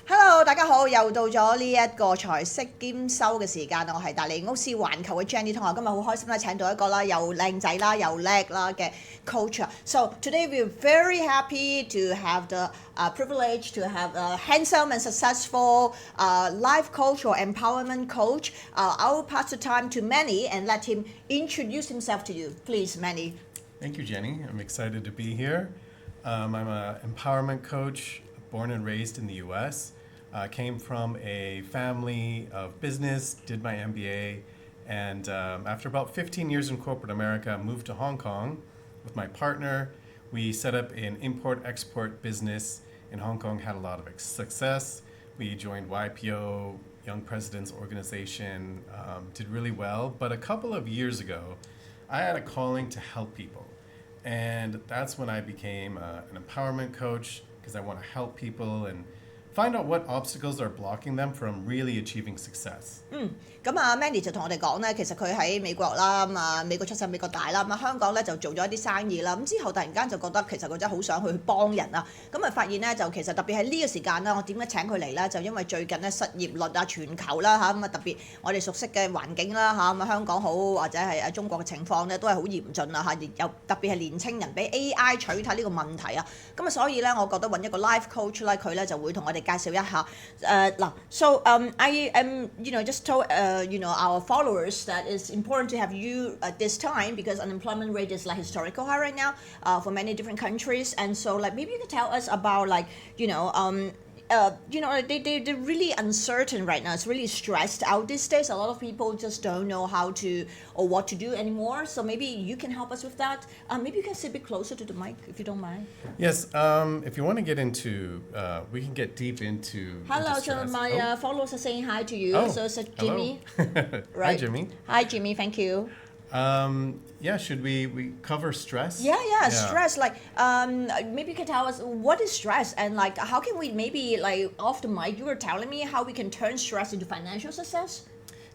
Hello， 大家好，又到咗呢一個財識兼修嘅時間，我係大利屋斯環球嘅 Jenny 同學，今日好開心啦，請到一個啦又靚仔啦又叻啦嘅 coach。So today we're very happy to have the privilege to have a handsome and successful life coach or empowerment coach. I'll pass the time to Manny and let him introduce himself to you. Please, Manny. Thank you, Jenny. I'm excited to be here. I'm an empowerment coach, born and raised in the U.S. Came from a family of business, did my MBA, and after about 15 years in corporate America, moved to Hong Kong with my partner. We set up an import-export business in Hong Kong, had a lot of success. We joined YPO, Young Presidents Organization, did really well. But a couple of years ago, I had a calling to help people. And that's when I became an empowerment coach, because I want to help people and find out what obstacles are blocking them from really achieving success. 咁啊 Mandy 就同我哋講咧，其實佢喺美國啦，美國出世美國大啦，香港咧就做咗一啲生意啦，之後突然間就覺得其實佢真係好想去幫人啊，發現咧就其實特別喺呢個時間啦，我點解請佢嚟咧？就因為最近咧失業率啊全球啦特別我哋熟悉嘅環境啦香港好或者係中國嘅情況咧都係好嚴峻啊又特別係年青人俾 AI 取代呢個問題啊，所以咧我覺得揾一個 life coach 咧，佢咧就會同我哋介紹一下So I am just told our followers that it's important to have you at this time because unemployment rate is like historical high right now for many different countries, and so maybe you can tell us about they're really uncertain right now. It's really stressed out these days. A lot of people just don't know how to or what to do anymore. So maybe you can help us with that. Maybe you can sit a bit closer to the mic if you don't mind. Yes, if you want to get into, we can get deep into. Hello, so my followers are saying hi to you. Oh, so Jimmy. Right. Hi, Jimmy. Hi, Jimmy. Thank you. Should we cover stress? Yeah. Stress. Maybe you can tell us what is stress and how can we maybe off the mic you were telling me how we can turn stress into financial success?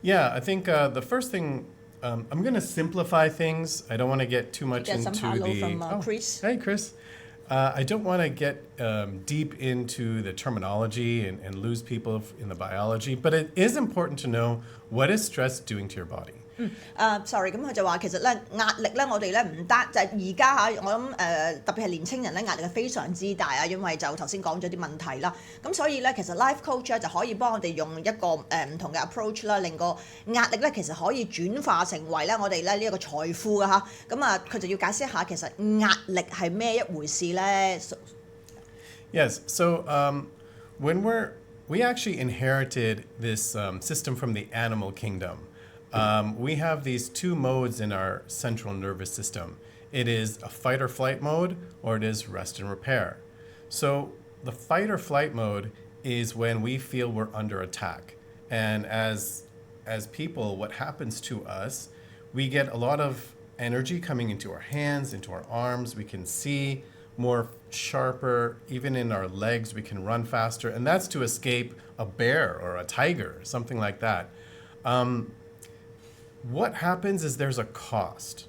Yeah, I think the first thing I'm going to simplify things. I don't want to get too much into hello from Chris. Hey, Chris. I don't want to get deep into the terminology and lose people in the biology, but it is important to know what is stress doing to your body. Sorry， 咁佢就話其實咧壓力咧我哋咧唔單就係而家我諗特別係年青人咧壓力係非常之大啊，因為就頭先講咗啲問題啦，咁所以咧其實 life coach 咧就可以幫我哋用一個唔同嘅 approach 啦，令個壓力咧其實可以轉化成為咧我哋咧呢一個財富嘅嚇，佢就要解釋一下其實壓力係咩一回事咧。Yes, so when we actually inherited this system from the animal kingdom. We have these two modes in our central nervous system. It is a fight or flight mode, or it is rest and repair. So the fight or flight mode is when we feel we're under attack. And as people, what happens to us, we get a lot of energy coming into our hands, into our arms. We can see more sharper, even in our legs, we can run faster. And that's to escape a bear or a tiger, something like that. What happens is there's a cost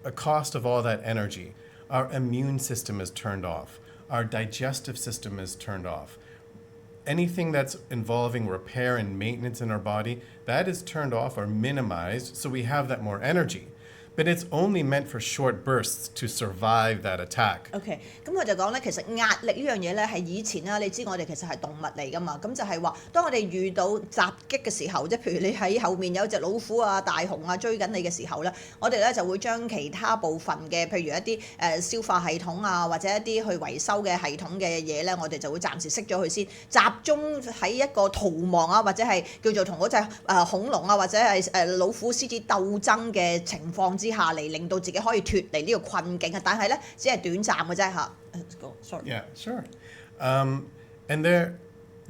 of all that energy. Our immune system is turned off. Our digestive system is turned off. Anything that's involving repair and maintenance in our body, that is turned off or minimized, so we have that more energy. But it's only meant for short bursts to survive that attack. OK， 咁佢就講咧，其實壓力呢樣嘢咧係以前啦，你知我哋其實係動物嚟噶嘛，咁就係話，當我哋遇到襲擊嘅時候，即係譬如你喺後面有隻老虎啊、大熊啊追緊你嘅時候咧，我哋咧就會將其他部分嘅，譬如一啲消化系統啊，或者一啲去維修嘅系統嘅嘢咧，我哋就會暫時熄咗佢先，集中喺一個逃亡啊，或者係叫做同嗰隻恐龍啊，或者係老虎、獅子鬥爭嘅情況之下嚟令到自己可以脫離呢個困境啊！但係咧，只係短暫嘅啫嚇。Sorry. Yeah, sure. And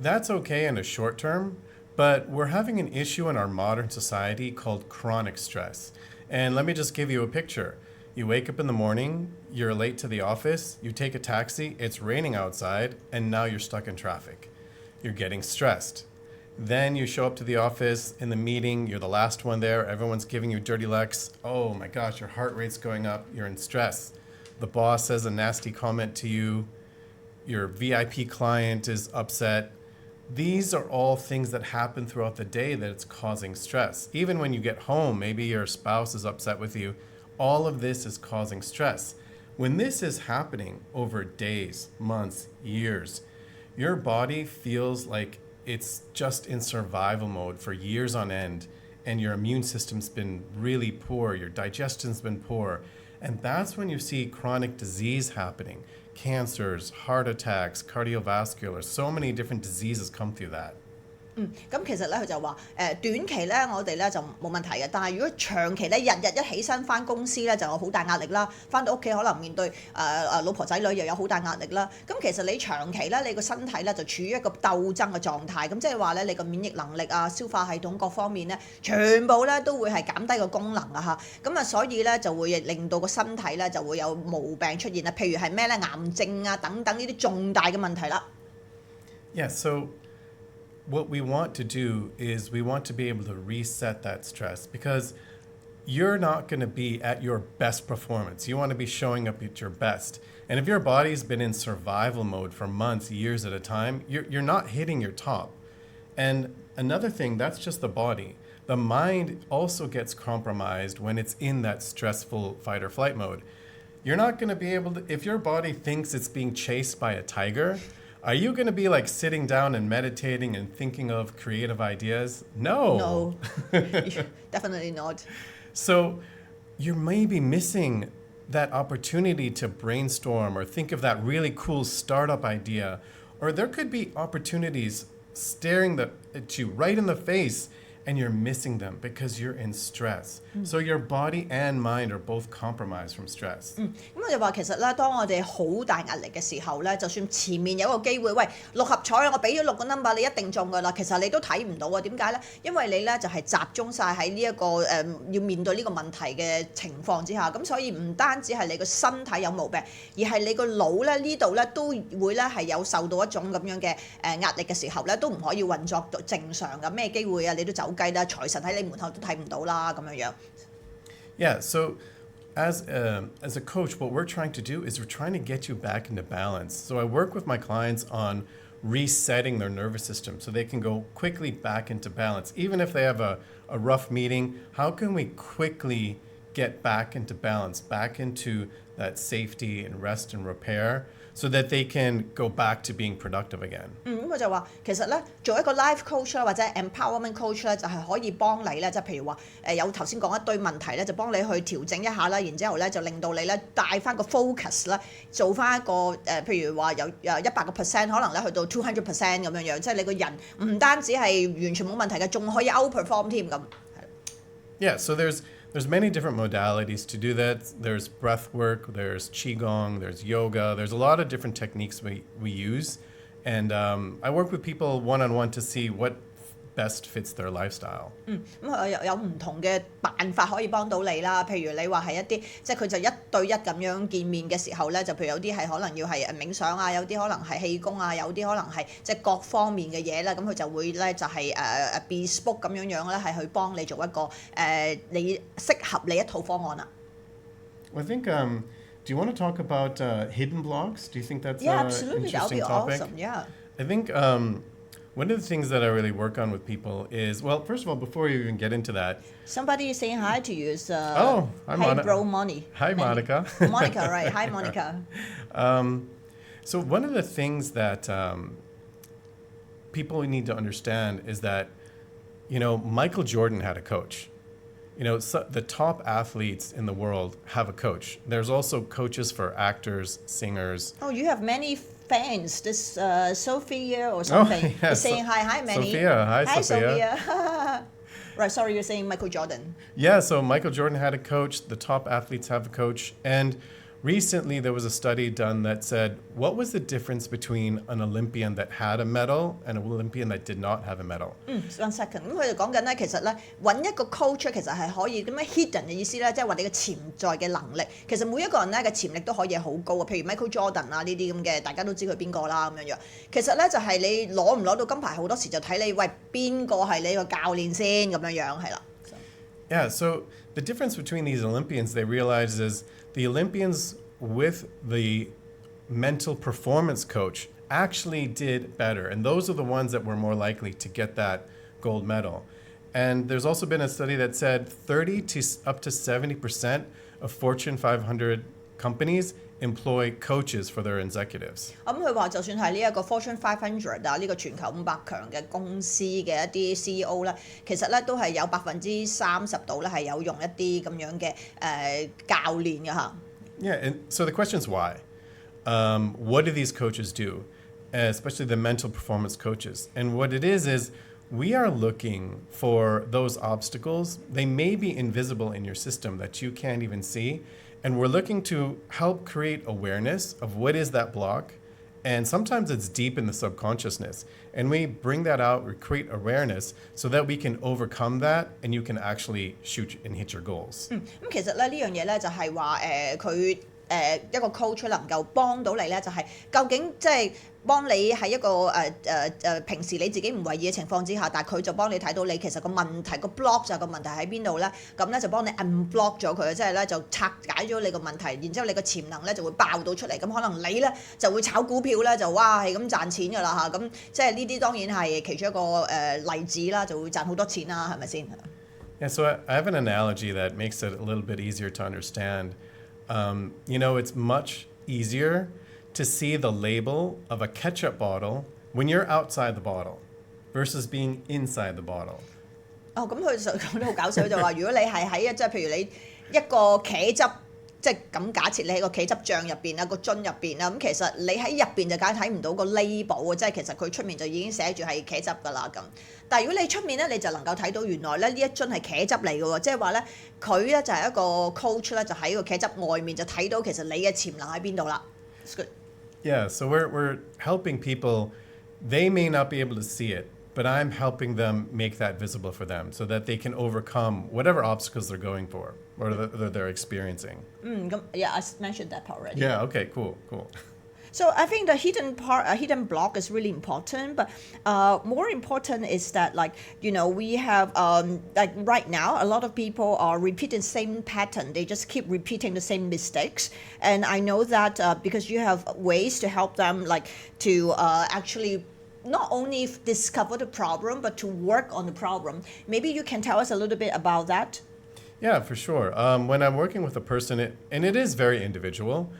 that's okay in a short term, but we're having an issue in our modern society called chronic stress. And let me just give you a picture. You wake up in the morning, you're late to the office, you take a taxi, it's raining outside, and now you're stuck in traffic. You're getting stressed. Then you show up to the office in the meeting, you're the last one there, everyone's giving you dirty looks. Oh my gosh, your heart rate's going up, you're in stress. The boss says a nasty comment to you, your VIP client is upset. These are all things that happen throughout the day that it's causing stress. Even when you get home, maybe your spouse is upset with you. All of this is causing stress. When this is happening over days, months, years, your body feels like it's just in survival mode for years on end, and your immune system's been really poor, your digestion's been poor. And that's when you see chronic disease happening. Cancers, heart attacks, cardiovascular, so many different diseases come through that. 咁其實咧佢就話短期咧我哋咧就冇問題嘅，但係如果長期咧日日一起身翻公司咧就有好大壓力啦，翻到屋企可能面對老婆仔女又有好大壓力啦。咁其實你長期咧你個身體咧就處於一個鬥爭嘅狀態，咁即係話咧你個免疫能力啊、消化系統各方面咧全部咧都會係減低個功能啊嚇，咁啊所以咧就會令到個身體咧就會有毛病出現啦，譬如係咩咧癌症啊等等呢啲重大嘅問題啦。Yeah, so what we want to do is we want to be able to reset that stress because you're not going to be at your best performance. You want to be showing up at your best. And if your body's been in survival mode for months, years at a time, you're not hitting your top. And another thing, that's just the body. The mind also gets compromised when it's in that stressful fight or flight mode. You're not going to be able to, if your body thinks it's being chased by a tiger, are you going to be like sitting down and meditating and thinking of creative ideas? No. Definitely not. So you may be missing that opportunity to brainstorm or think of that really cool startup idea. Or there could be opportunities staring at you right in the face and you're missing them because you're in stress. So your body and mind are both compromised from stress. 咁我就話其實咧，當我哋好大壓力嘅時候咧，就算前面有一個機會，喂六合彩啊，我俾咗6個 number 你一定中㗎啦，其實你都睇唔到啊，點解咧？因為你咧就係集中晒喺呢一個要面對呢個問題嘅情況之下，咁所以唔單止係你個身體有毛病，而係你個腦咧呢度咧都會咧係有受到一種咁樣嘅壓力嘅時候咧，都唔可以運作到正常嘅，咩機會啊你都走雞啦，財神喺你門口都睇唔到啦咁樣樣。Yeah, so as a coach, what we're trying to do is we're trying to get you back into balance. So I work with my clients on resetting their nervous system so they can go quickly back into balance. Even if they have a rough meeting, how can we quickly get back into balance, back into that safety and rest and repair so that they can go back to being productive again? 咁佢就話其實咧做一個 life coach 啦，或者 empowerment coach 咧，就係可以幫你咧，即係譬如話有頭先講一堆問題咧，就幫你去調整一下啦，然之後咧就令到你咧帶翻個 focus 啦，做翻一個譬如話有100%，可能咧去到200% 咁樣樣，即係你個人唔單止係完全冇問題嘅，仲可以 outperform 添咁。Yeah, so there's many different modalities to do that. There's breath work, there's qigong, there's yoga. There's a lot of different techniques we use. And I work with people one-on-one to see what best fits their lifestyle. 咁有唔同嘅辦法可以幫到你啦。譬如你話係一啲即係佢就1對1咁樣見面嘅時候咧，就譬如有啲係可能要係冥想啊，有啲可能係氣功啊，有啲可能係即係各方面嘅嘢啦。咁佢就會咧就係bespoke 咁樣樣咧，係去幫你做一個你適合你一套方案啦。I think, do you want to talk about hidden blocks? Do you think that's Yeah, an absolutely. That would be interesting topic? awesome. Yeah. I think one of the things that I really work on with people is, well, first of all, before you even get into that. Somebody is saying hi to you. Hi, bro, Money. Hi, Monica. Monica, right. Hi, Monica. So one of the things that people need to understand is that, Michael Jordan had a coach. The top athletes in the world have a coach. There's also coaches for actors, singers. Oh, you have many fans. This Sophia or something. Oh, yeah. You're saying hi, Manny. Sophia. Hi, Sophia. Right, sorry, you're saying Michael Jordan. Yeah, so Michael Jordan had a coach. The top athletes have a coach. And recently there was a study done that said, what was the difference between an Olympian that had a medal and an Olympian that did not have a medal? One second. 咁佢哋講緊咧，其實咧揾一個 coach 其實係可以咁樣 hidden 嘅意思咧，即係話你嘅潛在嘅能力。其實每一個人咧嘅潛力都可以好高啊。譬如 Michael Jordan 啊呢啲咁嘅，大家都知佢邊個啦咁樣樣。其實咧就係你攞唔攞到金牌，好多時就睇你喂邊個係你個教練先咁樣樣係啦。Yeah, so the difference between these Olympians, they realized is the Olympians with the mental performance coach actually did better. And those are the ones that were more likely to get that gold medal. And there's also been a study that said 30 to up to 70% of Fortune 500 companies employ coaches for their executives. 咁佢話就算係呢一個 Fortune 500啊，呢個全球500強嘅公司嘅一啲 CEO 咧，其實咧都係有30%度咧係有用一啲咁樣嘅教練嘅嚇。Yeah, and so the question is why? What do these coaches do? Especially the mental performance coaches. And what it is we are looking for those obstacles. They may be invisible in your system that you can't even see. And we're looking to help create awareness of what is that block. And sometimes it's deep in the subconsciousness. And we bring that out, we create awareness so that we can overcome that and you can actually shoot and hit your goals. 咁其實咧呢樣嘢咧就係話佢一個 coach 能夠幫到你咧，就係究竟即係幫你喺一個平時你自己唔為意嘅情況之下，但係佢就幫你睇到你其實個問題個 block 就係個問題喺邊度咧，咁咧就幫你 unblock 咗佢，即係咧就拆解咗你個問題，然之後你個潛能咧就會爆到出嚟，咁可能你咧就會炒股票咧就哇係咁賺錢㗎啦嚇，咁即係呢啲當然係其中一個例子啦，就會賺好多錢啦，係咪先？Yeah, so I have an analogy that makes it a little bit easier to understand. It's much easier to see the label of a ketchup bottle when you're outside the bottle versus being inside the bottle. 咁佢就講得好搞笑，就話如果你係喺即係譬如你一個茄汁，即係咁假設你喺個茄汁醬入邊啊，個樽入邊啊，咁其實你喺入邊就梗係睇唔到個 label 啊，即係其實佢出面就已經寫住係茄汁㗎啦咁。但係如果你出面咧，你就能夠睇到原來咧呢一樽係茄汁嚟嘅喎，即係話咧佢咧就係一個 coach 咧，就喺個茄汁外面就睇到其實你嘅潛能喺邊度啦。It's good. Yeah, so we're helping people. They may not be able to see it, but I'm helping them make that visible for them so that they can overcome whatever obstacles they're going for or that they're experiencing. Yeah, I mentioned that part already. Yeah, okay, cool. So I think the hidden block is really important, but more important is that we have like right now a lot of people are repeating same pattern. They just keep repeating the same mistakes, and I know that because you have ways to help them to actually not only discover the problem but to work on the problem. Maybe you can tell us a little bit about that. Yeah, for sure. When I'm working with a person, it is very individual.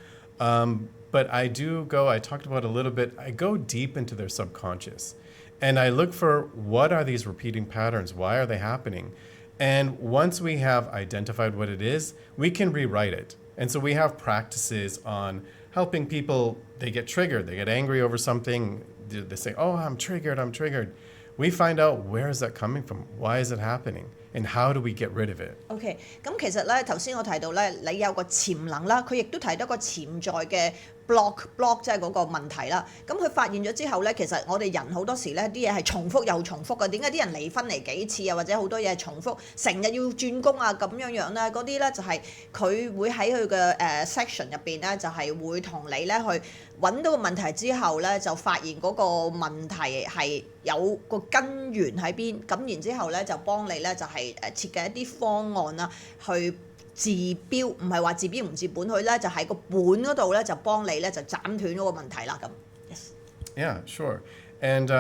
But I talked about a little bit, I go deep into their subconscious and I look for what are these repeating patterns? Why are they happening? And once we have identified what it is, we can rewrite it. And so we have practices on helping people, they get triggered, they get angry over something, they say, oh, I'm triggered. We find out where is that coming from? Why is it happening? And how do we get rid of it? OK， 咁其實咧頭先我提到咧，你有個潛能啦，佢亦都提到一個潛在嘅block 即係嗰個問題啦。咁佢發現咗之後咧，其實我哋人好多時咧啲嘢係重複又重複嘅。點解啲人離婚嚟幾次啊？或者好多嘢係重複，成日要轉工啊咁樣咧？嗰啲咧就係佢會喺佢嘅section 入邊咧，就係會同你咧去揾到個問題之後咧，就發現嗰個問題係有個根源喺邊。咁然之後咧就幫你咧就係設計一啲方案啦，去治標，唔係話治標唔治本，佢咧就喺個本嗰度咧就幫你咧就斬斷咗個問題啦咁。Yes. Yeah, sure. And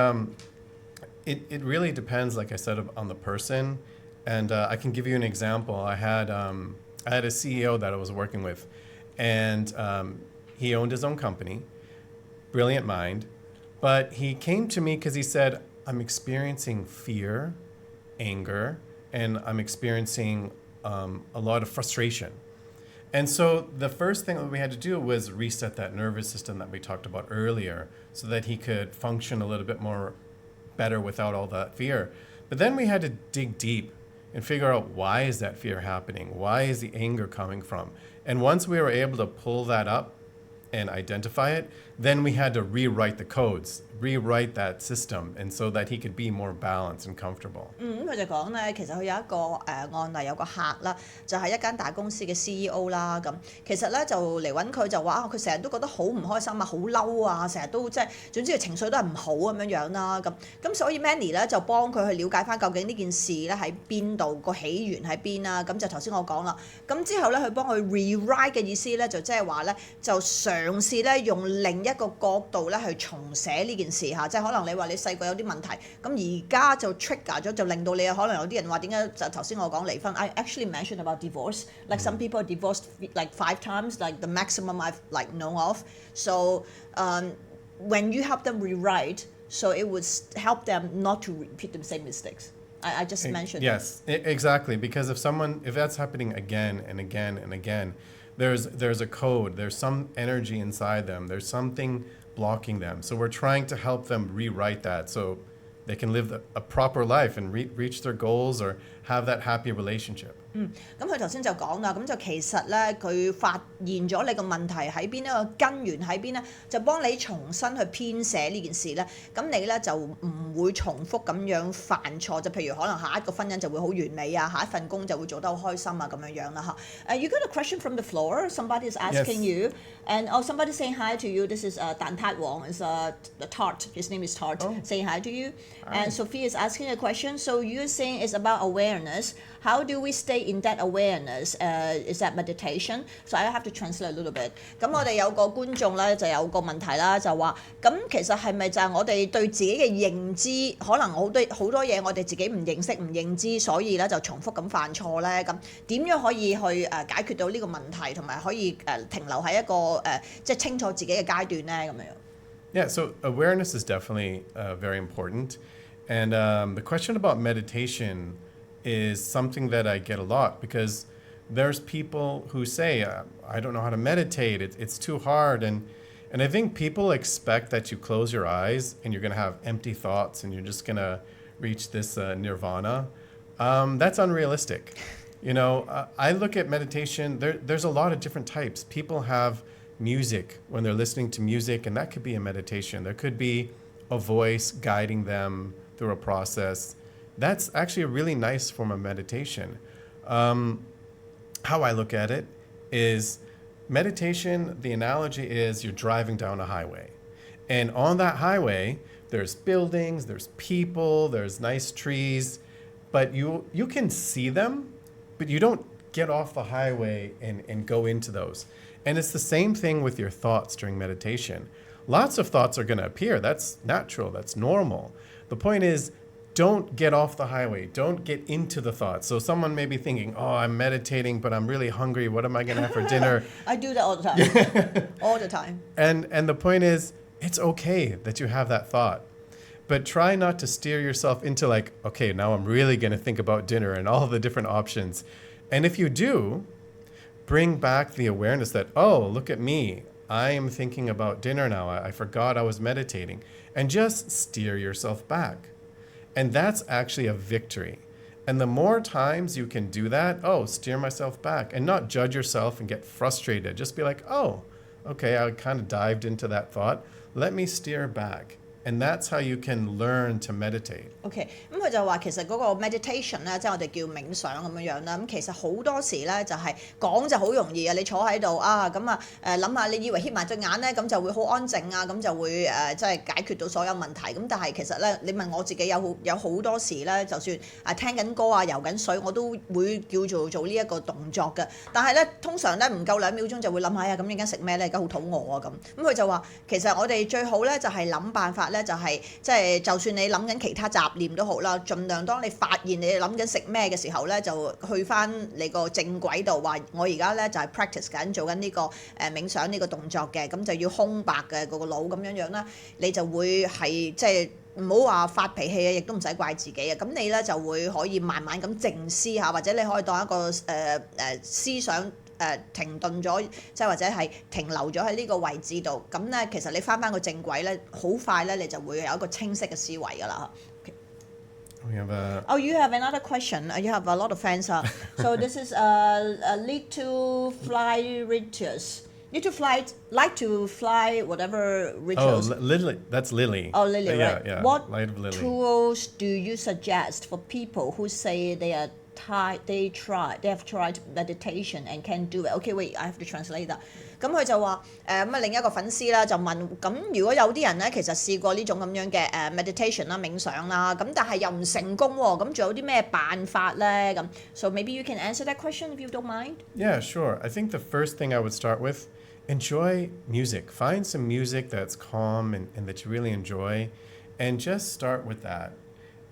it really depends, like I said, on the person. And I can give you an example. I had a CEO that I was working with, and he owned his own company, brilliant mind, but he came to me because he said, I'm experiencing fear, anger, and I'm experiencing a lot of frustration. And so the first thing that we had to do was reset that nervous system that we talked about earlier so that he could function a little bit more better without all that fear. But then we had to dig deep and figure out, why is that fear happening? Why is the anger coming from? And once we were able to pull that up and identify it, then we had to rewrite the codes, rewrite that system, and so that he could be more balanced and comfortable. 佢就講咧，其實佢有一個案例，有個客啦，就係一間大公司嘅 CEO 啦，咁其實咧就嚟揾佢就話佢成日都覺得好唔開心啊，好嬲啊，成日都即係總之佢情緒都係唔好咁樣啦，咁所以 Manny 咧就幫佢去了解翻究竟呢件事咧喺邊度，個起源喺邊啦，咁就頭先我講啦，咁之後咧佢幫佢 rewrite 嘅意思咧就即係話咧就嘗試咧用另一個角度咧去重寫呢件事嚇，即係可能你話你細個有啲問題，咁而家就 trigger 咗，就令到你可能有啲人話點解就頭先我講離婚 I actually mentioned about divorce like some people divorced like 5 times like the maximum I've like know of so when you help them rewrite so it would help them not to repeat the same mistakes I just mentioned yes exactly because if that's happening again and again and again there's a code, there's some energy inside them, there's something blocking them. So we're trying to help them rewrite that so they can live a proper life and reach their goals or have that happy relationship. 咁佢頭先就講啦，咁就其實咧佢發現咗你個問題喺邊，一個根源喺邊咧，就幫你重新去編寫呢件事咧，咁你咧就唔會重複咁樣犯錯，就譬如可能下一個婚姻就會好完美啊，下一份工就會做得好開心啊咁樣啦嚇。You got a question from the floor? Somebody is asking you, and somebody saying hi to you. This is Dan Tat Wong. Is Tart. His name is Tart. Saying hi to you. And Sophie is asking a question. So you're saying it's about awareness. How do we stay in that awareness? Is that meditation? So I have to translate a little bit. 咁我哋有個觀眾咧就有個問題啦，就話咁其實係咪就係我哋對自己嘅認知，可能好多嘢我哋自己唔認識唔認知，所以咧就重複咁犯錯咧？咁點樣可以去解決到呢個問題，同埋可以停留喺一個即係清楚自己嘅階段咧咁樣？Yeah, so awareness is definitely very important. And the question about meditation is something that I get a lot because there's people who say, I don't know how to meditate, it's too hard. And I think people expect that you close your eyes and you're going to have empty thoughts and you're just going to reach this nirvana. That's unrealistic. You know, I look at meditation, there's a lot of different types. People have music when they're listening to music, and that could be a meditation. There could be a voice guiding them through a process. That's actually a really nice form of meditation. How I look at it is meditation, the analogy is you're driving down a highway. And on that highway, there's buildings, there's people, there's nice trees, but you can see them, but you don't get off the highway and go into those. And it's the same thing with your thoughts during meditation. Lots of thoughts are going to appear. That's natural. That's normal. The point is, don't get off the highway. Don't get into the thoughts. So someone may be thinking, oh, I'm meditating, but I'm really hungry. What am I going to have for dinner? I do that all the time. All the time. And the point is, it's okay that you have that thought. But try not to steer yourself into like, okay, now I'm really going to think about dinner and all the different options. And if you do, bring back the awareness that, oh, look at me. I am thinking about dinner now. I forgot I was meditating. And just steer yourself back. And that's actually a victory. And the more times you can do that, oh, steer myself back, and not judge yourself and get frustrated. Just be like, oh, okay, I kind of dived into that thought. Let me steer back. And that's how you can learn to meditate. OK， 咁佢就話其實嗰個 meditation 咧，即係我哋叫冥想咁樣啦。咁其實好多時咧就係講就好容易啊，你坐喺度啊，咁啊諗下，你以為瞌埋隻眼咧，咁就會好安靜啊，咁就會即係解決到所有問題。咁但係其實咧，你問我自己有好多時咧，就算聽緊歌啊、游緊水，我都會叫做呢一個動作嘅。但係咧，通常咧唔夠2秒鐘就會諗下呀，咁而家食咩咧？而家好肚餓啊咁。咁佢就話其實我哋最好咧就係諗辦法咧。就係即係就算你諗緊其他雜念都好啦，盡量當你發現你諗緊食咩嘅時候咧，就去翻你個正軌度，話我而家咧就係 practice 緊做緊呢個冥想呢個動作嘅，咁就要空白嘅個腦咁樣啦，你就會係即係唔好話發脾氣啊，亦都唔使怪自己啊，咁你咧就會可以慢慢咁靜思下，或者你可以當一個思想。停頓咗，即係或者係停留咗喺呢個位置度，咁咧其實你翻個正軌咧，好快咧你就會有一個清晰嘅思維㗎啦。You have another question. You have a lot of fans. So this is lead to fly rituals. You to fly, like to fly whatever Oh, rituals. Lily. That's Lily. Oh, Lily, Yeah, right? yeah. What Light of Lily. tools do you suggest for people who say they have tried meditation and can't do it? Okay, wait, I have to translate that. 咁佢就話另一個粉絲啦就問咁如果有啲人咧其實試過呢種咁樣嘅meditation 啦冥想啦咁但係又唔成功喎咁仲有啲咩辦法咧咁 So maybe you can answer that question if you don't mind. Yeah, sure. I think the first thing I would start with, enjoy music. Find some music that's calm and that you really enjoy, and just start with that.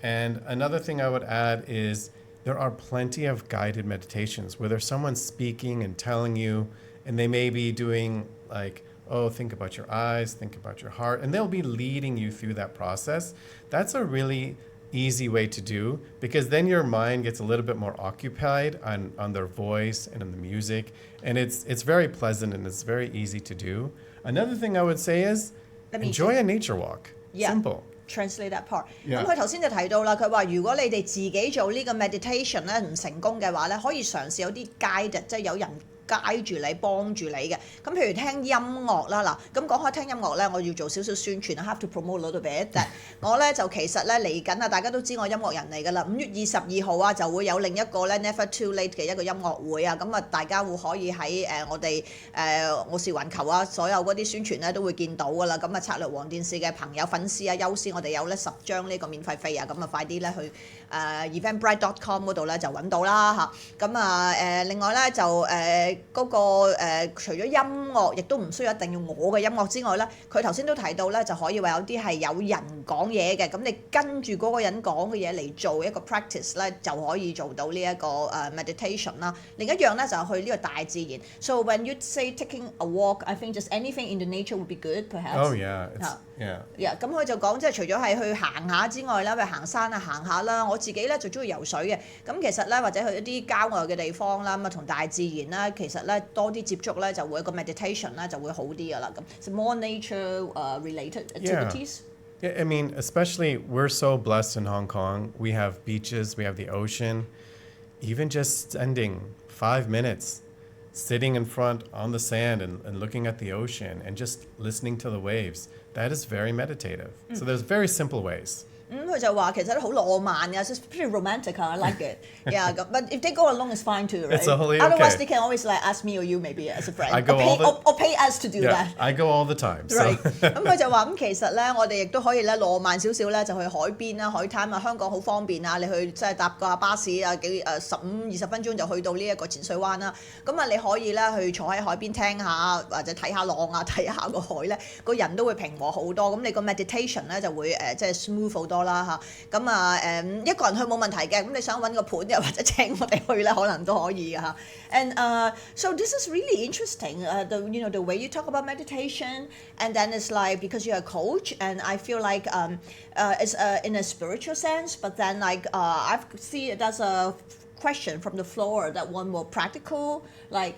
And another thing I would add is there are plenty of guided meditations where there's someone speaking and telling you, and they may be doing like, oh, think about your eyes, think about your heart, and they'll be leading you through that process. That's a really easy way to do, because then your mind gets a little bit more occupied on their voice and on the music, and it's very pleasant and it's very easy to do. Another thing I would say is enjoy a nature walk. Yeah. Simple. Translate that part. 咁佢頭先就提到啦，佢話如果你哋自己做呢個 meditation 咧唔成功嘅話咧，可以嘗試有啲 guide， 即係有人guide住你幫住你嘅。咁譬如聽音樂啦，嗱，咁講開聽音樂咧，我要做少少宣傳 I have to promote a little bit。我咧就其實咧嚟緊啊，大家都知我音樂人嚟㗎啦。5月22號啊，就會有另一個咧 Never Too Late 嘅一個音樂會啊。咁啊，大家會可以喺我哋我是環球啊，所有嗰啲宣傳咧都會見到㗎啦。咁啊，策略王電視嘅朋友粉絲啊，優先我哋有咧10張呢個免費飛啊，咁啊快啲咧去eventbrite.com 嗰度咧就揾到啦嚇。咁啊另外咧就嗰個除咗音樂，亦都唔需要一定要我嘅音樂之外咧，佢頭先都提到咧就可以話有啲係有人講嘢嘅，咁你跟住嗰個人講嘅嘢嚟做一個 practice 咧，就可以做到呢一個meditation 啦。另一樣咧就係去呢個大自然。So when you say taking a walk, I think just anything in the nature would be good, perhaps. Oh yeah, yeah. 咁佢就講即係除咗係去行下之外啦，譬如行山啊行下啦，我自己咧就中意游水嘅。咁其實咧或者去一啲郊外嘅地方啦，咁啊同大自然啦，其實咧多啲接觸咧就會一個 meditation 咧就會好啲噶啦。咁 so more nature related activities. Yeah, I mean, especially we're so blessed in Hong Kong. We have beaches, we have the ocean. Even just spending 5 minutes sitting in front on the sand and looking at the ocean and just listening to the waves, that is very meditative. So there's very simple ways. 佢就話其實都好浪漫嘅，it's pretty romantic. I like it. Yeah, but if they go along, it's fine too, right? It's totally Otherwise, okay. they can always like ask me or you maybe as a friend. I go or pay us to do that. I go all the time. So. Right. 咁佢就話其實咧，我哋亦都可以咧浪漫少少咧，就去海邊啦、海灘啊。香港好方便啊，你去即係搭個巴士啊，15-20分鐘就去到呢一個淺水灣啦。咁啊，你可以咧去坐喺海邊聽下或者睇下浪啊，睇下個海咧，個人都會平和好多。咁你個 meditation 咧就會即係 smooth 好多啦嚇。咁啊一個人去冇問題嘅，咁你想揾個伴又或者請我哋去咧，可能都可以嘅嚇。And so this is really interesting. The way you talk about meditation, and then it's like because you're a coach, and I feel like it's in a spiritual sense, but then like I see there's a question from the floor that one more practical, like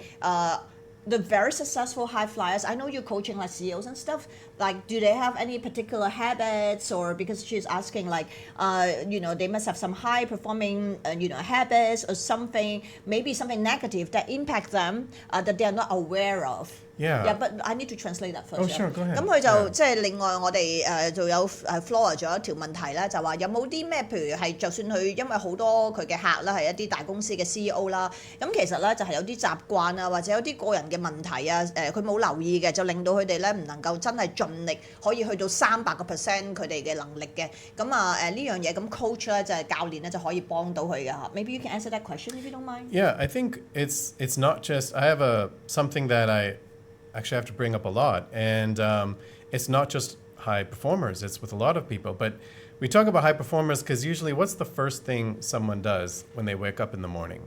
the very successful high flyers. I know you're coaching like CEOs and stuff. Like, do they have any particular habits, or because she's asking like, they must have some high performing, habits or something, maybe something negative that impact them that they are not aware of. Yeah, but I need to translate that first. Oh, sure, go ahead. 咁佢就即係另外我哋就有Flora 仲有一條問題咧，就話有冇啲咩，譬如係就算佢因為好多佢嘅客啦係一啲大公司嘅 CEO 啦，咁其實咧就係有啲習慣啊，或者有啲個人嘅問題啊，佢冇留意嘅，就令到佢哋咧唔能夠真係盡力可以去到300%佢哋嘅能力嘅。咁呢樣嘢咁 coach 咧就係教練咧就可以幫到佢嘅嚇。Maybe you can answer that question if you don't mind. Yeah, I think it's not just, I have something that I actually have to bring up a lot, and it's not just high performers, it's with a lot of people. But we talk about high performers because usually what's the first thing someone does when they wake up in the morning?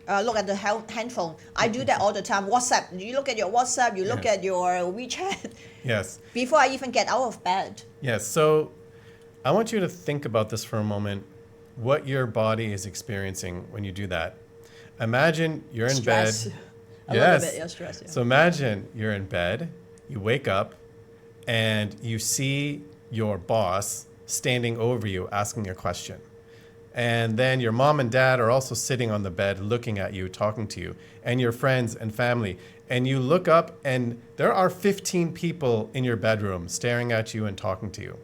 Look at the handphone. I do that all the time. WhatsApp. You look at your WhatsApp, you look at your WeChat. Yes. Before I even get out of bed. Yes, so I want you to think about this for a moment, what your body is experiencing when you do that. Imagine you're in Stress. bed. A little bit, yeah, stress. Yeah. So imagine you're in bed, you wake up, and you see your boss standing over you asking a question. And then your mom and dad are also sitting on the bed looking at you, talking to you, and your friends and family. And you look up and there are 15 people in your bedroom staring at you and talking to you.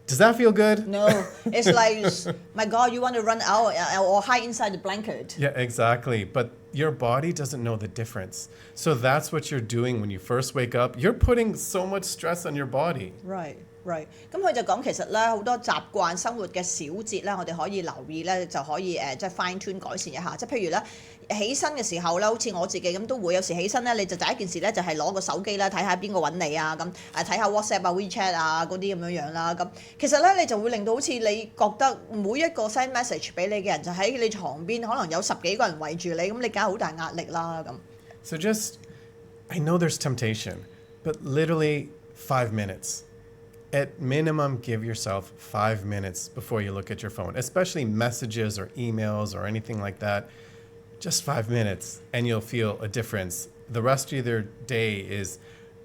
Does that feel good? No, it's like, my God, you want to run out or hide inside the blanket. Yeah, exactly. But your body doesn't know the difference. So that's what you're doing when you first wake up. You're putting so much stress on your body. Right. 咁佢就講其實咧好多習慣生活嘅小節咧，我哋可以留意咧，就可以即係 fine tune 改善一下。即係譬如咧起身嘅時候咧，好似我自己咁都會有時起身咧，你就第一件事咧就係攞個手機啦，睇下邊個揾你啊，咁睇下 WhatsApp 啊、WeChat 啊嗰啲咁樣啦。咁其實咧你就會令到好似你覺得每一個 send message 俾你嘅人就喺你床邊，可能有10幾個人圍住你，咁你梗係好大壓力啦咁。So just, I know there's temptation, but literally 5 minutes. At minimum, give yourself 5 minutes before you look at your phone, especially messages or emails or anything like that. Just 5 minutes and you'll feel a difference. The rest of your day is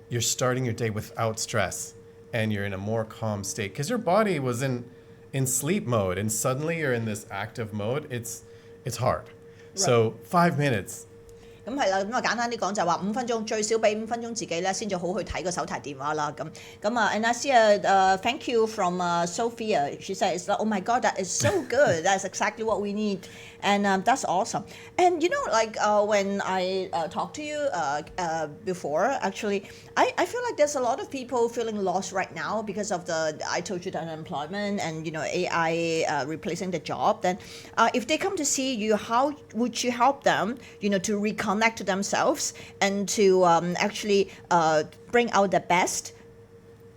you're starting your day without stress and you're in a more calm state because your body was in sleep mode and suddenly you're in this active mode. It's hard. Right. So 5 minutes. 咁係啦，咁啊簡單啲講就係話5分鐘，最少俾5分鐘自己咧，先至好去睇個手提電話啦。咁啊 ，and I see thank you from Sophia. She says, "Oh my God, that is so good. That's exactly what we need." And that's awesome. And you know, like when I talked to you before, actually, I feel like there's a lot of people feeling lost right now because of I told you the unemployment and AI replacing the job. Then, if they come to see you, how would you help them? To reconnect to themselves and to actually bring out the best.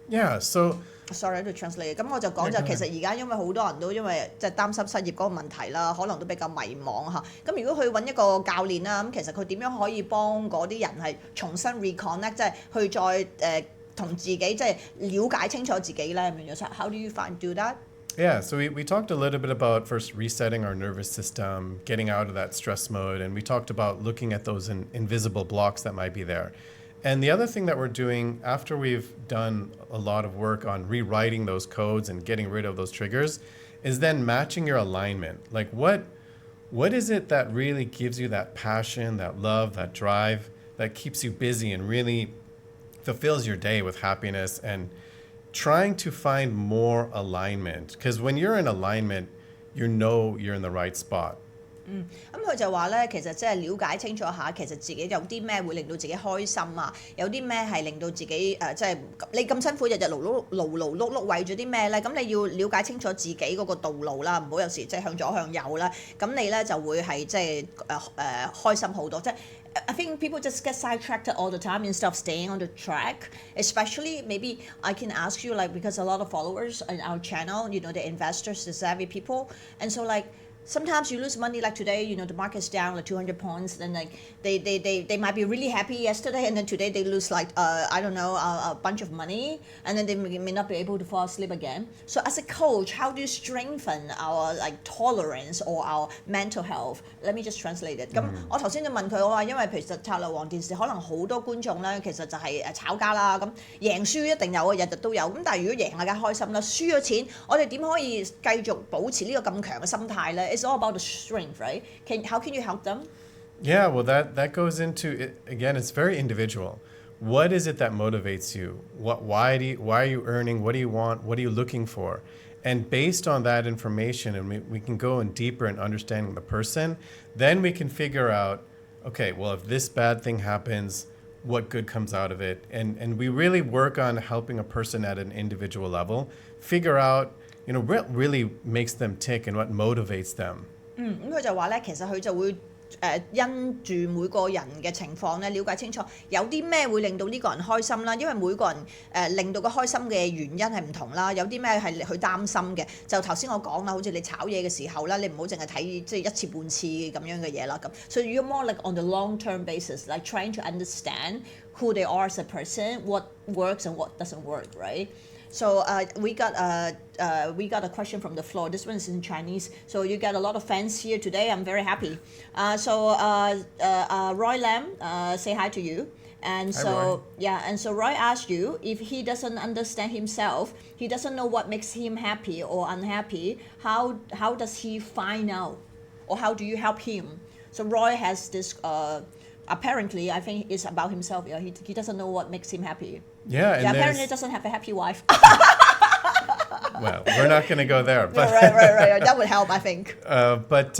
Yeah. So.Sorry to translate。咁我就講就其實而家因為好多人都因為即係擔心失業嗰個問題啦，可能都比較迷茫嚇。咁如果佢揾一個教練啦，咁其實佢點樣可以幫嗰啲人係重新 reconnect， 即係去再同自己即係了解清楚自己咧咁樣。How do you do that? Yeah, so we talked a little bit about first resetting our nervous system, getting out of that stress mode, and we talked about looking at those invisible blocks that might be there.And the other thing that we're doing after we've done a lot of work on rewriting those codes and getting rid of those triggers is then matching your alignment. Like what is it that really gives you that passion, that love, that drive, that keeps you busy and really fulfills your day with happiness and trying to find more alignment. Because when you're in alignment, you know you're in the right spot.咁佢就話咧，其實即係了解清楚下，其實自己有啲咩會令到自己開心啊，有啲咩係令到自己即係你咁辛苦日日勞碌為咗啲咩咧？咁你要了解清楚自己嗰個道路啦，唔好有時即係向左向右啦，咁你咧就會係即係開心好多，即係。I think people just get sidetracked all the time instead of staying on the track. Especially, maybe I can ask you, like, because a lot of followers on our channel, the investors, the savvy people, and so like.Sometimes you lose money like today, the market's down like 200 points, then like they might be really happy yesterday and then today they lose like I don't know a bunch of money and then they may not be able to fall asleep again. So as a coach, how do you strengthen our like tolerance or our mental health? Let me just translate it. 咁我頭先就問佢，我話因為其實策略王電視可能好多觀眾咧，其實就係炒家啦，咁贏輸一定有啊，日日都有。咁但係如果贏大家開心啦，輸咗錢，我哋點可以繼續保持呢個咁強嘅心態咧？It's all about the strength, right? How can you help them? Yeah, well, that goes into it, again. It's very individual. What is it that motivates you? Why are you earning? What do you want? What are you looking for? And based on that information, and we can go in deeper in understanding the person, then we can figure out, okay, well, if this bad thing happens, what good comes out of it? And we really work on helping a person at an individual level figure out, what really makes them tick and what motivates them. 咁佢就話咧，其實佢就會因住每個人嘅情況咧，了解清楚有啲咩會令到呢個人開心啦。因為每個人令到佢開心嘅原因係唔同啦，有啲咩係佢擔心嘅。就頭先我講啦，好似你炒嘢嘅時候啦，你唔好淨係睇即係一次半次咁樣嘅嘢啦。咁所以 you're more like on the long-term basis, like trying to understand who they are as a person, what works and what doesn't work, right? So we got a question from the floor. This one is in Chinese. So you got a lot of fans here today. I'm very happy. So Roy Lam, say hi to you. And Hi, so Roy. yeah, and so Roy asked you if he doesn't understand himself, he doesn't know what makes him happy or unhappy. How does he find out, or how do you help him? So Roy has this. Apparently, I think it's about himself. Yeah, he doesn't know what makes him happy. Yeah, and Apparently doesn't have a happy wife. Well, we're not going to go there. But right. That would help, I think. But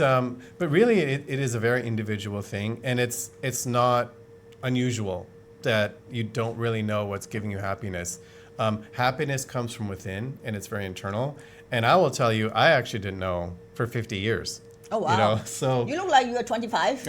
really, it is a very individual thing, and it's not unusual that you don't really know what's giving you happiness. Happiness comes from within, and it's very internal. And I will tell you, I actually didn't know for 50 years. Oh, wow. You know, so You look like you're 25.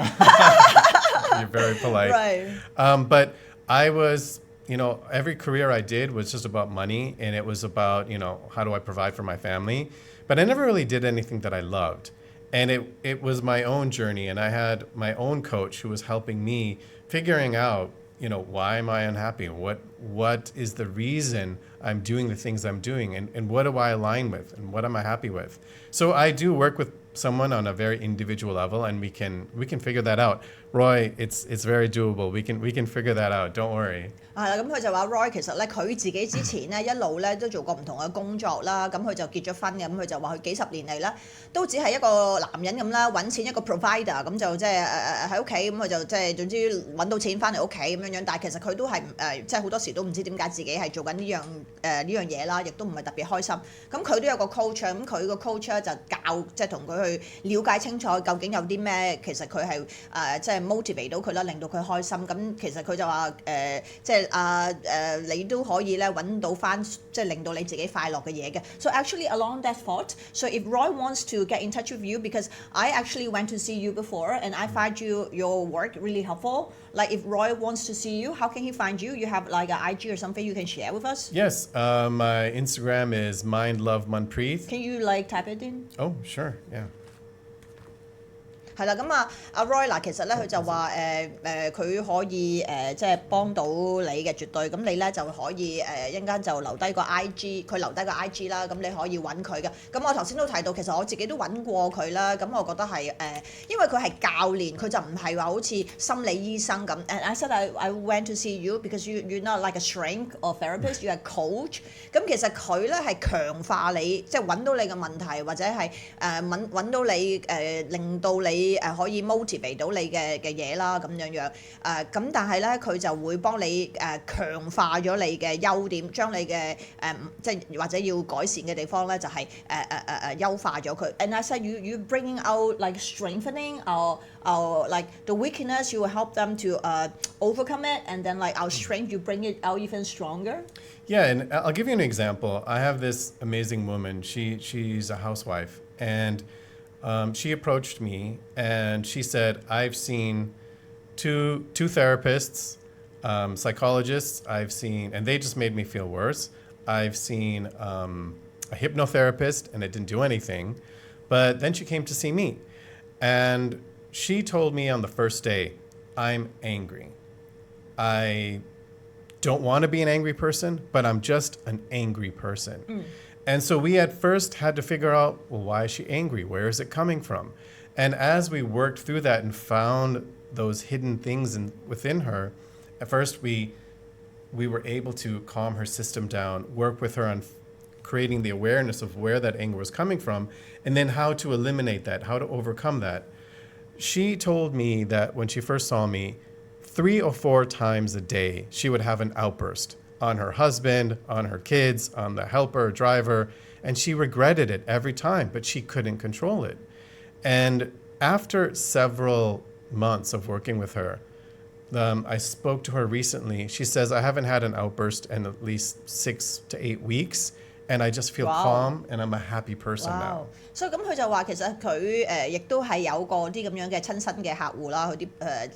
you're very polite. Right. But I was, every career I did was just about money, and it was about, how do I provide for my family? But I never really did anything that I loved. And it was my own journey, and I had my own coach who was helping me figuring out, why am I unhappy? What is the reason I'm doing the things I'm doing, and what do I align with, and what am I happy with? So I do work with someone on a very individual level, and we can figure that out. Roy, it's very doable. We can figure that out. Don't worry. 係啦，咁佢就話 Roy 其實咧佢自己之前咧一路咧都做過唔同嘅工作啦，咁佢就結咗婚嘅，咁佢就話佢幾十年嚟咧都只係一個男人咁啦，揾錢一個 provider，咁就即係喺屋企，咁佢就即係總之揾到錢翻嚟屋企咁樣樣，但係其實佢都係即係好多時都唔知點解自己係做緊呢樣嘢啦，亦都唔係特別開心。咁佢都有個 coach，咁佢個 coach 咧就教即係同佢去了解清楚究竟有啲咩，其實佢係即係 motivate 到佢啦，令到佢開心。咁其實佢就話即係你都可以咧揾到翻即係令到你自己快樂嘅嘢嘅。So actually along that thought, so if Roy wants to get in touch with you, because I actually went to see you before and I find your work really helpful. Like if Roy wants to see you, how can he find you? You have like an IG or something you can share with us? Yes, my Instagram is mindlovemanpreet. Can you like type it in? Oh, sure, yeah. 係啦，咁阿 Roy 嗱，其實咧佢就話佢可以即係幫到你嘅絕對，咁你咧就可以一陣間就留低個 IG，佢留低個 IG 啦，咁你可以揾佢嘅。咁我頭先都提到，其實我自己都揾過佢啦，咁我覺得係因為佢係教練，佢就唔係話好似心理醫生咁。And I said I went to see you because you're not like a shrink or therapist, you're a coach。咁其實佢咧係強化你，即係揾到你嘅問題，或者係揾到你令到你可以 motivate 到你嘅嘢啦咁樣咁但係咧佢就會幫你強化咗你嘅優點，將你嘅即係或者要改善嘅地方咧就係優化咗佢。And I said you bringing out like strengthening our like the weakness, you will help them to overcome it, and then like our strength you bring it out even stronger. Yeah, and I'll give you an example. I have this amazing woman. She's a housewife, and she approached me and she said, I've seen two therapists, psychologists, and they just made me feel worse. I've seen a hypnotherapist and it didn't do anything. But then she came to see me. And she told me on the first day, I'm angry. I don't want to be an angry person, but I'm just an angry person. And so we at first had to figure out, well, why is she angry? Where is it coming from? And as we worked through that and found those hidden things within her, at first we were able to calm her system down, work with her on creating the awareness of where that anger was coming from, and then how to eliminate that, how to overcome that. She told me that when she first saw me, 3 or 4 times a day, she would have an outburst on her husband, on her kids, on the helper, driver, and she regretted it every time, but she couldn't control it. And after several months of working with her, I spoke to her recently. She says, I haven't had an outburst in at least 6 to 8 weeks, and I just feel calm, and I'm a happy person now. 所以咁佢就話其實佢亦都係有個啲咁樣嘅親身嘅客戶啦，佢啲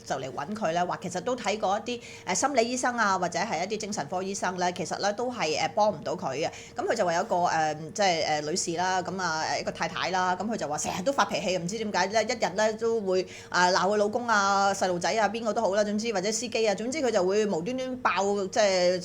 就嚟揾佢咧，話其實都睇過一啲心理醫生啊，或者係一啲精神科醫生咧，其實咧都係幫唔到佢嘅。咁佢就話有一個即係女士啦，咁一個太太啦，咁佢就話成日都發脾氣，唔知點解咧，一日咧都會鬧佢老公啊、細路仔啊、邊個都好啦，總之或者司機啊，總之佢就會無端端爆即係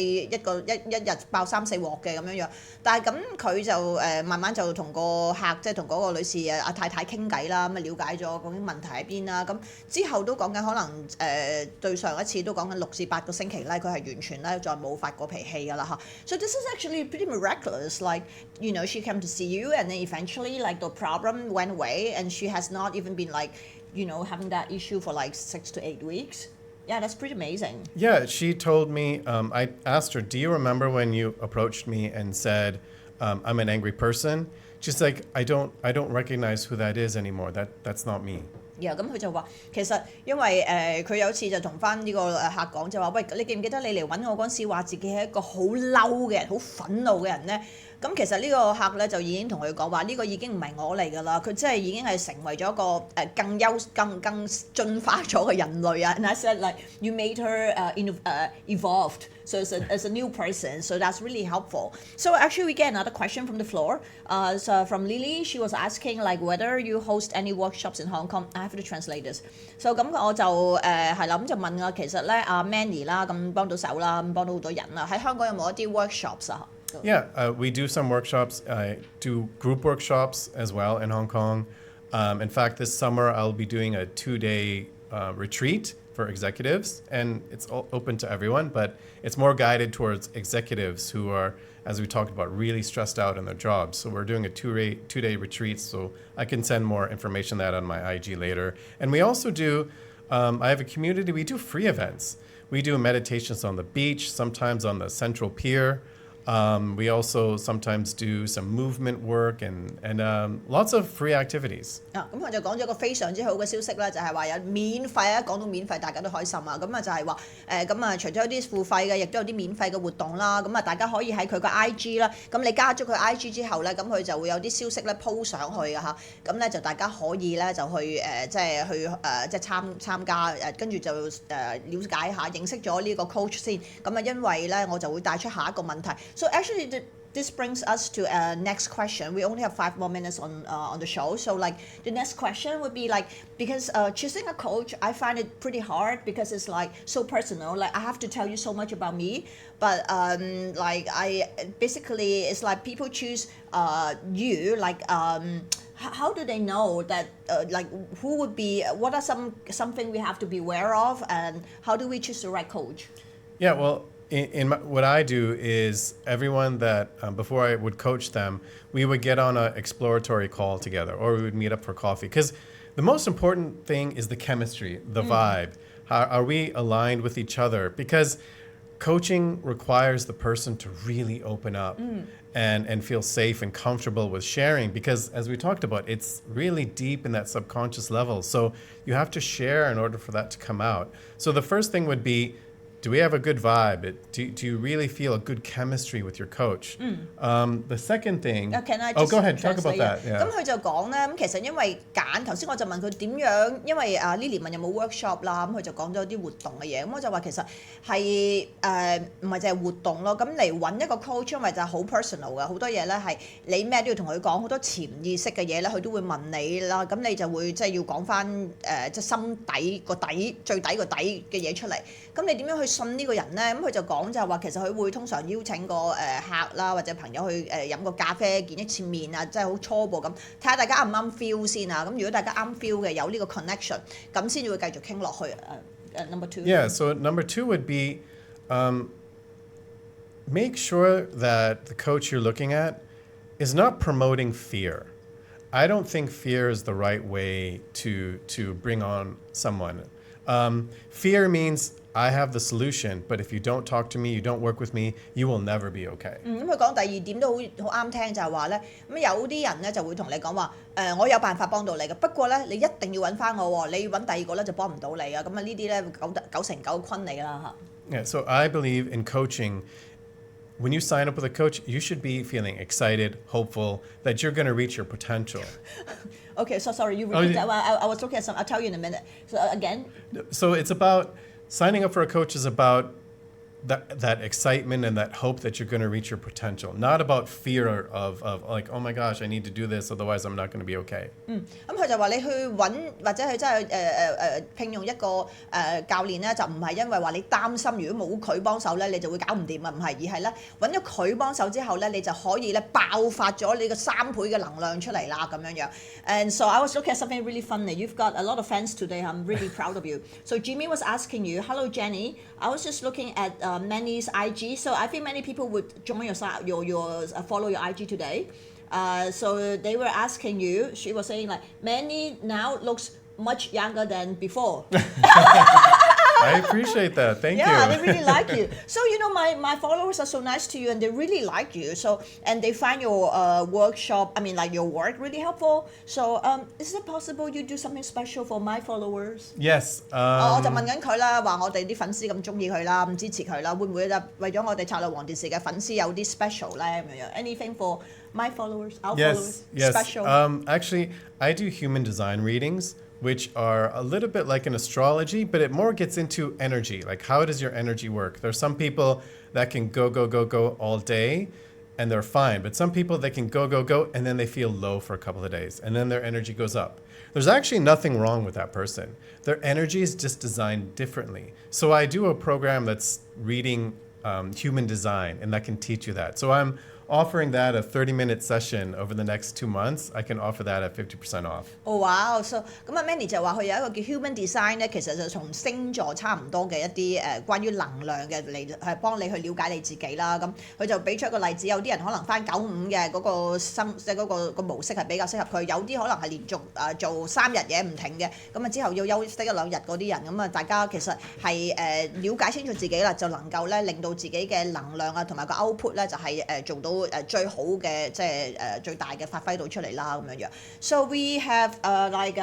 一日爆3、4鑊嘅咁樣樣。但係咁佢就慢慢就同個客即係同嗰個女士阿太太傾偈啦，咁啊了解咗究竟問題喺邊啦。咁之後都講緊可能對上一次都講緊6至8個星期咧，佢係完全咧再冇發過脾氣㗎啦嚇。So this is actually pretty miraculous. Like you know, she came to see you, and then eventually like the problem went away, and she has not even been like you know having that issue for like 6 to 8 weeks. Yeah, that's pretty amazing. Yeah, she told me, I asked her, do you remember when you approached me and said, I'm an angry person? She's like, I don't recognize who that is anymore. That's not me. 咁佢就話其實因為佢有次就同翻呢個客講就話，喂，你記唔記得你嚟揾我嗰陣時話自己係一個好嬲嘅人、好憤怒嘅人咧？咁其實呢個客咧就已經同佢講話，呢個已經唔係我嚟㗎啦，佢真係已經係成為咗一個更進化咗嘅人類啊！And I said like you made her evolved. So as a new person, so that's really helpful. So actually, we get another question from the floor. So from Lily, she was asking like whether you host any workshops in Hong Kong. I have to translate this. So 咁我就係啦，咁就問啊，其實咧阿 Manny 啦，咁幫到手啦，咁幫到好多人啦。喺香港有冇一啲 workshops 啊？Yeah, we do some workshops. I do group workshops as well in Hong Kong. In fact, this summer I'll be doing a 2-day retreat for executives, and it's all open to everyone, but it's more guided towards executives who are, as we talked about, really stressed out in their jobs. So we're doing a 2-day retreat, so I can send more information on that on my IG later. And we also do, I have a community, we do free events. We do meditations on the beach, sometimes on the Central Pier. We also sometimes do some movement work and lots of free activities. 咁佢就講咗個非常之好嘅消息啦，就係話有免費啊，講到免費大家都開心啊，咁啊就係話咁啊除咗一啲付費嘅，亦都有啲免費嘅活動啦，咁啊大家可以喺佢個 IG 啦，咁你加咗佢 IG 之後咧，咁佢就會有啲消息咧 po 上去㗎嚇，咁咧就大家可以咧就去即係參加跟住就了解下認識咗呢個 coach 先，咁啊因為咧我就會帶出下一個問題。So actually, this brings us to next question. We only have 5 more minutes on the show. So like the next question would be like because choosing a coach, I find it pretty hard because it's like so personal. Like I have to tell you so much about me, but like I basically it's like people choose you like. How do they know that like who would be? What are something we have to be aware of, and how do we choose the right coach? Yeah, well. What I do is everyone that before I would coach them, we would get on an exploratory call together, or we would meet up for coffee. Because the most important thing is the chemistry, the vibe. How are we aligned with each other? Because coaching requires the person to really open up and feel safe and comfortable with sharing. Because as we talked about, it's really deep in that subconscious level. So you have to share in order for that to come out. So the first thing would be, do we have a good vibe? Do you really feel a good chemistry with your coach? The second thing... Can I just go ahead, talk about that. 咁佢就講咧，咁其實因為揀頭先我就問佢點樣，因為Lily 問有冇 workshop 啦，咁佢就講咗啲活動嘅嘢，咁我就話其實係唔係淨係活動咯，咁嚟揾一個 coach， 因為就係好 personal 嘅，好多嘢咧係你咩都要同佢講，好多潛意識嘅嘢咧，佢都會問你啦，咁你就會即係要講翻即係心底個底最底個底嘅嘢出嚟，咁你點樣去信呢個人咧？咁佢就講就係話其實佢會通常邀請個客啦或者朋友去飲個咖啡見一次面啊，即係好初步咁睇下大家啱唔啱 feel 先啊。咁如果大家啱 feel 嘅有呢個 connection， 咁先至會繼續傾落去。Number 2. Yeah, so number 2 would be make sure that the coach you're looking at is not promoting fear. I don't think fear is the right way to bring on someone. Fear means I have the solution, but if you don't talk to me, you don't work with me, you will never be okay. 咁佢講第二點都好啱聽，就係話咧，咁有啲人咧就會同你講話，我有辦法幫到你嘅，不過咧你一定要揾翻我喎，你揾第二個咧就幫唔到你啊，咁啊呢啲咧9成9坤你㗎啦嚇。Yeah, so I believe in coaching. When you sign up with a coach, you should be feeling excited, hopeful that you're going to reach your potential. Okay, so sorry, you repeat that. I was looking at some. I'll tell you in a minute. So again. So it's about signing up for a coach is about that excitement and that hope that you're going to reach your potential, not about fear of like, oh my gosh, I need to do this, otherwise I'm not going to be okay. 咁佢就話你去揾或者去真係聘用一個教練咧，就唔係因為話你擔心如果冇佢幫手咧，你就會搞唔掂啊，唔係，而係咧揾咗佢幫手之後咧，你就可以咧爆發咗你個3倍嘅能量出嚟啦咁樣樣。And so I was looking at something really funny. You've got a lot of fans today. I'm really proud of you. So Jimmy was asking you, hello Jenny. I was just looking at Manny's IG. So I think many people would join your follow your IG today. So they were asking you. She was saying like Manny now looks much younger than before. I appreciate that. Thank you. Yeah, they really like you. So my followers are so nice to you, and they really like you. So and they find your workshop. I mean, like your work really helpful. So is it possible you do something special for my followers? Yes. 我就問緊佢啦，話我哋啲粉絲咁中意佢啦，咁支持佢啦，會唔會就為咗我哋策略王電視嘅粉絲有啲 special 咧咁樣？Anything for my followers, our followers, special? Actually, I do human design readings, which are a little bit like an astrology, but it more gets into energy. Like, how does your energy work? There's some people that can go all day and they're fine, but some people that can go and then they feel low for a couple of days and then their energy goes up. There's actually nothing wrong with that person. Their energy is just designed differently. So I do a program that's reading human design, and that can teach you that. So I'm offering that a 30-minute session over the next 2 months. I can offer that at 50% off. Oh wow! So 咁啊 Manny 就話佢有一個叫 Human Design 咧，其實就同星座差唔多嘅一啲關於能量嘅嚟係幫你去了解你自己啦。咁佢就俾出一個例子，有啲人可能翻95嘅嗰個即係嗰個模式係比較適合佢，有啲可能係連續做3日嘢唔停嘅，咁啊之後要休息1-2日嗰啲人，咁啊大家其實係了解清楚自己啦，就能夠咧令到自己嘅能量啊同埋個 output 咧就係做到最好嘅即係最大嘅發揮到出嚟啦咁樣樣。So we have like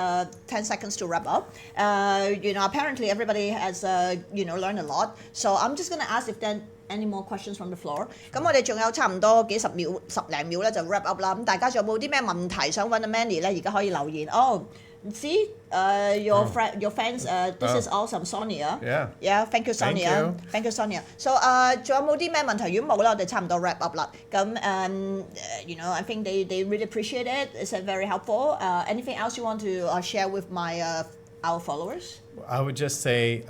10 seconds to wrap up. Apparently everybody has learned a lot. So I'm just gonna ask if there any more questions from the floor. 咁我哋仲有差唔多幾十秒10零秒咧就 wrap up 啦。咁大家仲有冇啲咩問題想揾阿 Manny 咧？而家可以留言。See, your fans. This is awesome, Sonia. Yeah. Thank you, Sonia. Thank you, Sonia. So, 仲有冇啲咩問題？如果冇啦，我哋差唔多 wrap up 啦。咁I think they really appreciate it. It's very helpful. Anything else you want to share with our followers? I would just say,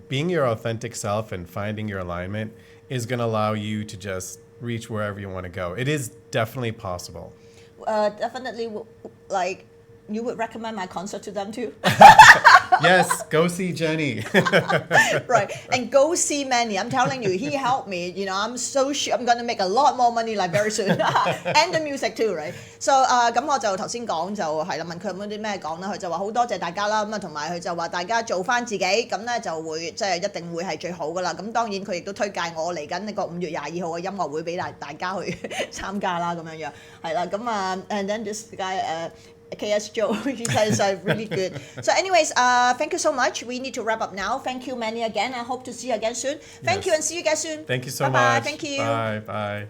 being your authentic self and finding your alignment is going to allow you to just reach wherever you want to go. It is definitely possible. Definitely, like. You would recommend my concert to them too? Yes, go see Jenny. Right, and go see Manny. I'm telling you, he helped me. I'm so sure I'm gonna make a lot more money like very soon. And the music too, right? So 咁我就頭先講就係啦，問佢有冇啲咩講啦，佢就話好多謝大家啦，咁啊同埋佢就話大家做翻自己，咁咧就會即係一定會係最好噶啦。咁當然佢亦都推介我嚟緊呢個5月22號嘅音樂會俾大家去參加啦，咁樣樣係啦。咁and then this guy KS Joe, he says really good. So anyways, thank you so much. We need to wrap up now. Thank you, Manny, again. I hope to see you again soon. Thank you and see you guys soon. Thank you so Bye-bye. much. Thank you. Bye.